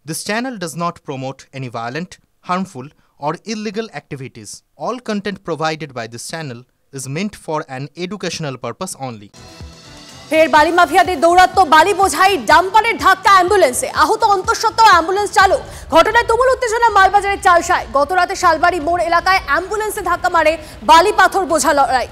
This channel does not promote any violent, harmful, or illegal activities. All content provided by this channel is meant for an educational purpose only. ফের বালি মাফিয়াদের দৌরাত্ম্য, বালি বোঝাই ডাম্পারের ধাক্কা অ্যাম্বুলেন্সে, আহত অন্তঃসত্ত্বা অ্যাম্বুলেন্স চালক। ঘটনায় তুমুল উত্তেজনা মালবাজারের চালসায়। গতরাতে শালবাড়ি মোড় এলাকায় অ্যাম্বুলেন্সে ধাক্কা মারে বালি পাথর বোঝা লড়াই।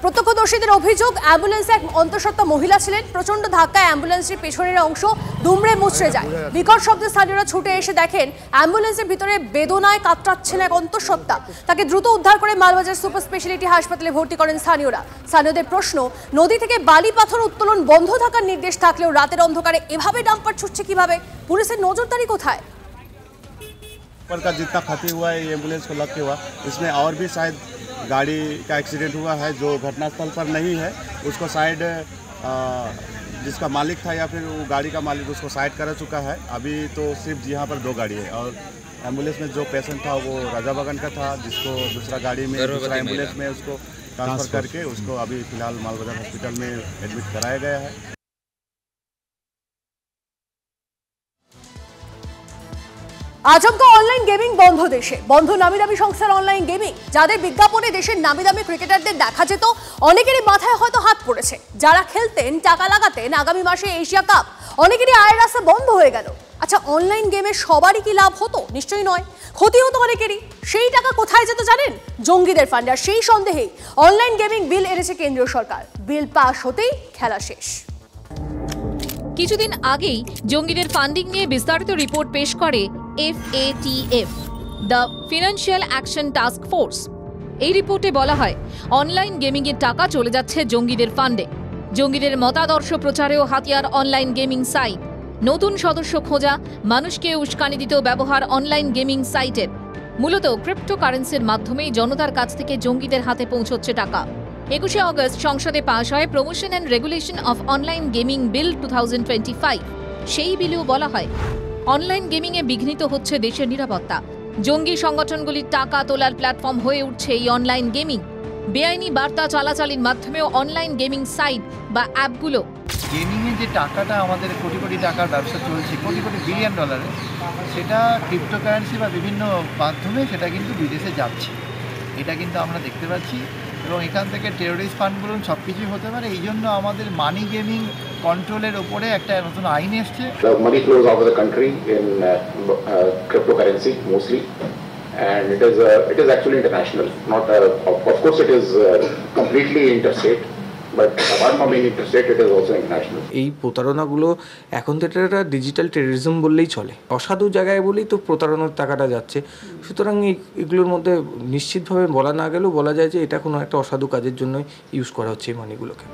প্রত্যক্ষদর্শীদের অভিযোগ, অ্যাম্বুলেন্সে এক অন্তঃসত্ত্বা মহিলা ছিলেন। প্রচন্ড ধাক্কায় অ্যাম্বুলেন্সের পেছনের অংশ দুমড়ে মুচড়ে যায়। বিকট শব্দে স্থানীয়রা ছুটে এসে দেখেন অ্যাম্বুলেন্সের ভিতরে বেদনায় কাতরাচ্ছেন এক অন্তঃসত্ত্বা। তাকে দ্রুত উদ্ধার করে মালবাজার সুপার স্পেশালিটি হাসপাতালে ভর্তি করেন স্থানীয়রা। স্থানীয়দের প্রশ্ন, নদী থেকে বালি পাথর উত্তোলন বন্ধ থাকার নির্দেশ থাকলেও রাতের অন্ধকারে এভাবে ডাম্পার ছুটছে কিভাবে? পুলিশের নজরদারি কোথায়? ऊपर का जितना क्षति हुआ है एम्बुलेंस को लग के हुआ, इसमें और भी शायद गाड़ी का एक्सीडेंट हुआ है जो घटनास्थल पर नहीं है, उसको साइड जिसका मालिक था या फिर वो गाड़ी का मालिक उसको साइड करा चुका है। अभी तो सिर्फ यहाँ पर 2 गाड़ी है और एम्बुलेंस में जो पेशेंट था वो राजाबागन का था, जिसको दूसरा गाड़ी में दूसरा एम्बुलेंस में उसको ट्रांसफ़र करके उसको अभी फ़िलहाल मालबाजार हॉस्पिटल में एडमिट कराया गया है। আচমকা অনলাইন গেমিং বন্ধ দেশে, বন্ধ নামি দামি সংস্থার অনলাইন গেমিং। যাদের বিজ্ঞাপনে দেশের নামি দামি ক্রিকেটারদের দেখা যেত, অনেকেরই মাথায় হয়তো হাত পড়েছে। যারা খেলতেন, টাকা লাগাতেন আগামী মাসে এশিয়া কাপ, অনেকেরই আয়ের রাস্তা বন্ধ হয়ে গেল। আচ্ছা, অনলাইন গেমে সবারই কি লাভ হতো? নিশ্চয়ই নয়, ক্ষতি হতো অনেকেরই। সেই টাকা কোথায় যেত জানেন? জঙ্গিদের ফান্ডে। আর সেই সন্দেহেই অনলাইন গেমিং বিল এনেছে কেন্দ্রীয় সরকার। বিল পাস হতেই খেলা শেষ। কিছুদিন আগেই জঙ্গিদের ফান্ডিং নিয়ে বিস্তারিত রিপোর্ট পেশ করে FATF, the financial action task force. এই রিপোর্টে বলা হয়, অনলাইন গেমিংয়ের টাকা চলে যাচ্ছে জঙ্গিদের ফান্ডে। জঙ্গিদের মতাদর্শ প্রচারেও হাতিয়ার অনলাইন গেমিং সাইট। নতুন সদস্য খোঁজা, মানুষকে উস্কানি দিতেও ব্যবহার অনলাইন গেমিং সাইটের। মূলত ক্রিপ্টোকারেন্সির মাধ্যমেই জনতার কাছ থেকে জঙ্গিদের হাতে পৌঁছচ্ছে টাকা। 21শে অগস্ট সংসদে পাশ হয় promotion and regulation of online gaming বিল 2025। সেই বিলেও বলা হয়, অনলাইন গেমিংয়ে বিঘ্নিত হচ্ছে দেশের নিরাপত্তা। জঙ্গি সংগঠনগুলির টাকা তোলার প্ল্যাটফর্ম হয়ে উঠছে এই অনলাইন গেমিং। বেআইনি বার্তা চালাচালির মাধ্যমেও অনলাইন গেমিং সাইট বা অ্যাপগুলো। গেমিংয়ে যে টাকাটা আমাদের কোটি কোটি টাকার ব্যবসা চলছে, কোটি কোটি বিলিয়ন ডলারের, সেটা ক্রিপ্টোকারেন্সি বা বিভিন্ন মাধ্যমে সেটা কিন্তু বিদেশে যাচ্ছে। এটা কিন্তু আমরা দেখতে পাচ্ছি এবং এখান থেকে টেরোরিস্ট ফান্ড বলুন সব কিছুই হতে পারে। এই জন্য আমাদের মানি গেমিং কন্ট্রোলের উপরে একটা নতুন আইন এসছে। Money flows out of the country in cryptocurrency mostly and it is actually international, not of course it is completely interstate, but apart from being interstate it is also international. এই প্রতারণাগুলো এখন তো এটা ডিজিটাল টেররিজম বললেই চলে। অসাধু জায়গায় বলেই তো প্রতারণার টাকাটা যাচ্ছে। সুতরাং এগুলোর মধ্যে নিশ্চিতভাবে বলা না গেলেও বলা যায় যে এটা কোনো একটা অসাধু কাজের জন্য ইউজ করা হচ্ছে এই মানিগুলোকে।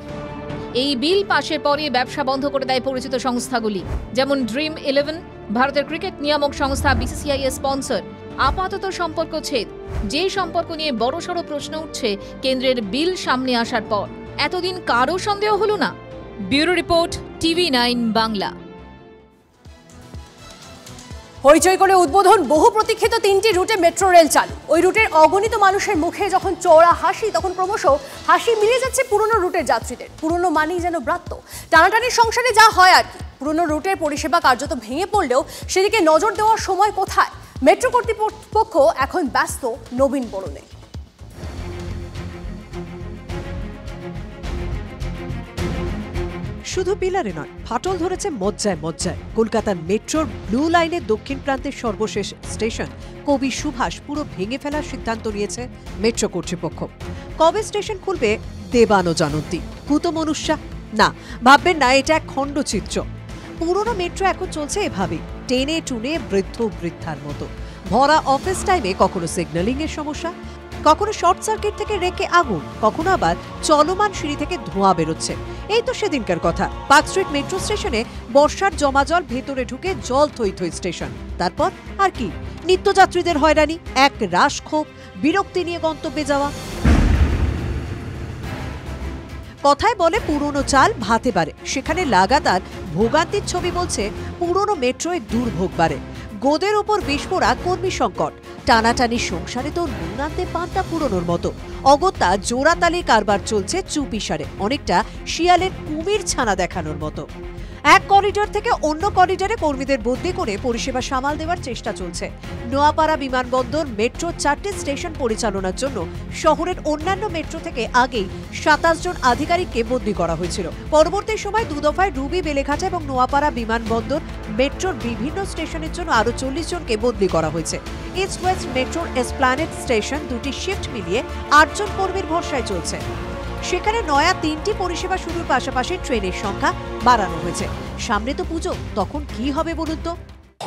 এই বিল পাশের পরে ব্যবসা বন্ধ করে দেয় পরিচিত সংস্থাগুলি, যেমন ড্রিম 11, ভারতের ক্রিকেট নিয়ামক সংস্থা BCCI এর স্পন্সর। আপাতত সম্পর্ক ছেদ, যে সম্পর্ক নিয়ে বড়সড় প্রশ্ন উঠছে কেন্দ্রের বিল সামনে আসার পর। এতদিন কারও সন্দেহ হলো না। Bureau report, TV9 Bangla. হইচই করে উদ্বোধন, বহু প্রতীক্ষিত 3টি রুটে মেট্রো রেল চালু। ওই রুটের অগণিত মানুষের মুখে যখন চওড়া হাসি, তখন ক্রমশ হাসি মিলে যাচ্ছে পুরনো রুটের যাত্রীদের। পুরনো মানেই যেন ব্রাত্য। টানাটানির সংসারে যা হয় আর কি। পুরনো রুটের পরিষেবা কার্যত ভেঙে পড়লেও সেদিকে নজর দেওয়ার সময় কোথায়? মেট্রো কর্তৃপক্ষ এখন ব্যস্ত নবীন বরণে। শুধু পিলারে নয়, ফাটল ধরেছে মজ্জায় মজ্জায়। কলকাতার মেট্রোর ব্লু লাইনের দক্ষিণ প্রান্তের সর্বশেষ স্টেশন কবি সুভাষ পুরো ভেঙে ফেলার সিদ্ধান্ত নিয়েছে মেট্রো কর্তৃপক্ষ। কবে স্টেশন খুলবে দেবানো জানন্তি, কুতো মনুষ্যা? না, ভাববেন না এটা এক খণ্ডচিত্র। পুরনো মেট্রো এখন চলছে এভাবেই, টেনে টুনে বৃদ্ধ বৃদ্ধার মতো। ভরা অফিস টাইমে কখনো সিগন্যালিং এর সমস্যা, কখনো শর্ট সার্কিট থেকে রেখে আগুন, কখনো আবার চলমান সিঁড়ি থেকে ধোঁয়া বেরোচ্ছে। এই তো সেদিনকার কথা। পার্ক স্ট্রিট মেট্রো স্টেশনে বর্ষার জমা জল ভেতরে ঢুকে জল থই থই স্টেশন। তারপর আর কি? নিত্যযাত্রীদের হয়রানি, এক রাশ ক্ষোভ, বিরক্তি নিয়ে গন্তব্যে যাওয়া। কথায় বলে পুরনো চাল ভাতে বাড়ে, সেখানে লাগাতার ভোগান্তির ছবি বলছে পুরনো মেট্রোয় দুর্ভোগ বাড়ে। গোদের ওপর বিস্ফোরা কর্মী সংকট, টানাটানি সংসারে তো নুন আনতে পান্তা পুরনোর মতো। অগত্যা জোড়াতালি কারবার চলছে চুপিসারে, অনেকটা শিয়ালের কুমির ছানা দেখানোর মতো। এক করিডোর থেকে অন্য করিডোরে কর্মীদের বদলি করে পরিষেবা সামাল দেওয়ার চেষ্টা চলছে। নোয়াপাড়া বিমানবন্দর মেট্রো 4টি স্টেশন পরিচালনার জন্য শহরের অন্যান্য মেট্রো থেকে আগেই 27 জন আধিকারিককে বদলি করা হয়েছিল। পরবর্তী সময় দুদফায় রুবি, বেলেঘাটা এবং নোয়াপাড়া বিমানবন্দর মেট্রোর বিভিন্ন স্টেশনের জন্য আরও 40 জনকে বদলি করা হয়েছে। ইস্ট ওয়েস্ট মেট্রোর এসপ্ল্যানেড স্টেশন 2টি শিফট মিলিয়ে 8 জন কর্মীর ভরসায় চলছে। সেখানে নয়া 3টি পরিষেবা শুরুর পাশাপাশি ট্রেনের সংখ্যা বাড়ানো হয়েছে। সামনে তো পুজো, তখন কি হবে বলুন তো?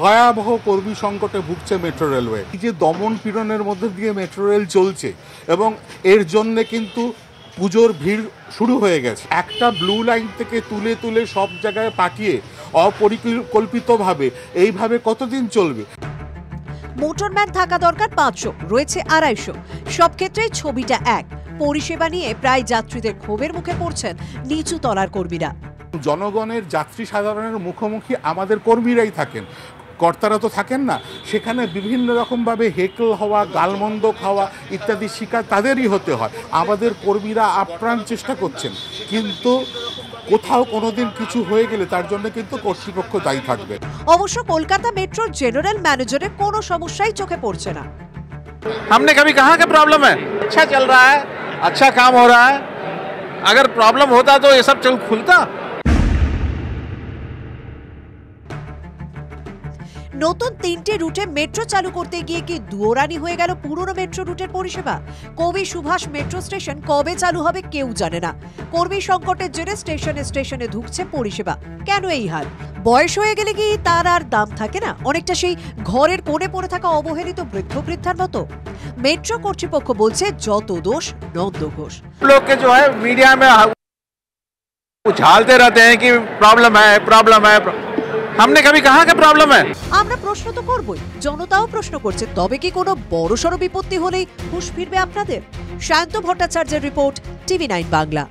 ভয়াবহ কর্মী সংকটে ভুগছে মেট্রো রেলওয়ে। এই যে দমন পীড়নের মধ্যে দিয়ে মেট্রো রেল চলছে এবং এর জন্য কিন্তু পুজোর ভিড় শুরু হয়ে গেছে। একটা ব্লু লাইন থেকে তুলে তুলে সব জায়গায় পাঠিয়ে অপরিকল্পিতভাবে এইভাবে কতদিন চলবে? মোটরম্যান থাকা দরকার 500, রয়েছে 250। সব ক্ষেত্রেই ছবিটা এক। পরিষেবা নিয়ে প্রায় যাত্রীদের ক্ষোভের মুখে পড়ছেন নিচু তলার কর্মীরা। জনগণের, যাত্রী সাধারণের মুখোমুখি আমাদের কর্মীরাই থাকেন, কর্তারা তো থাকেন না। সেখানে বিভিন্ন রকমভাবে হেকল হওয়া, গালমন্দ খাওয়া ইত্যাদি শিকার তাদেরই হতে হয়। আমাদের কর্মীরা আপ্রাণ চেষ্টা করছেন, কিন্তু কোথাও কোনোদিন কিছু হয়ে গেলে তার জন্য কিন্তু কর্তৃপক্ষ দায়ী থাকবে। অবশ্য কলকাতা মেট্রোর জেনারেল ম্যানেজারের কোনো সমস্যাই চোখে পড়ছে না। हमने कभी कहा कि प्रॉब्लम है, अच्छा चल रहा है, अच्छा काम हो रहा है। अगर प्रॉब्लम होता तो ये सब चल खुलता। নতুন 3টি রুটে মেট্রো চালু করতে গিয়ে কি দুয়োরানি হয়ে গেল পুরনো মেট্রো রুটের পরিষেবা? কবি সুভাষ মেট্রো স্টেশন কবে চালু হবে কেউ জানে না। কর্মী সংকটের জেরে স্টেশনে স্টেশনে ঢুকছে পরিষেবা। কেন এই হাল? বয়স হয়ে গেলে কি তার আর দাম থাকে না? অনেকটা সেই ঘরের কোণে পড়ে থাকা অবহেলিত বৃদ্ধ বৃদ্ধার মতো। মেট্রো কর্তৃপক্ষ বলছে যত দোষ নন্দ ঘোষ। लोग के जो है मीडिया में उछालते रहते हैं कि प्रॉब्लम है। हमने कभी कहा कि प्रॉब्लम है? আমরা প্রশ্ন তো করবই, জনতাও প্রশ্ন করছে। তবে কি কোনো বড়সড় বিপত্তি হলেই হুঁশ ফিরবে আপনাদের? সায়ন্ত ভট্টাচার্যের রিপোর্ট, TV9 বাংলা।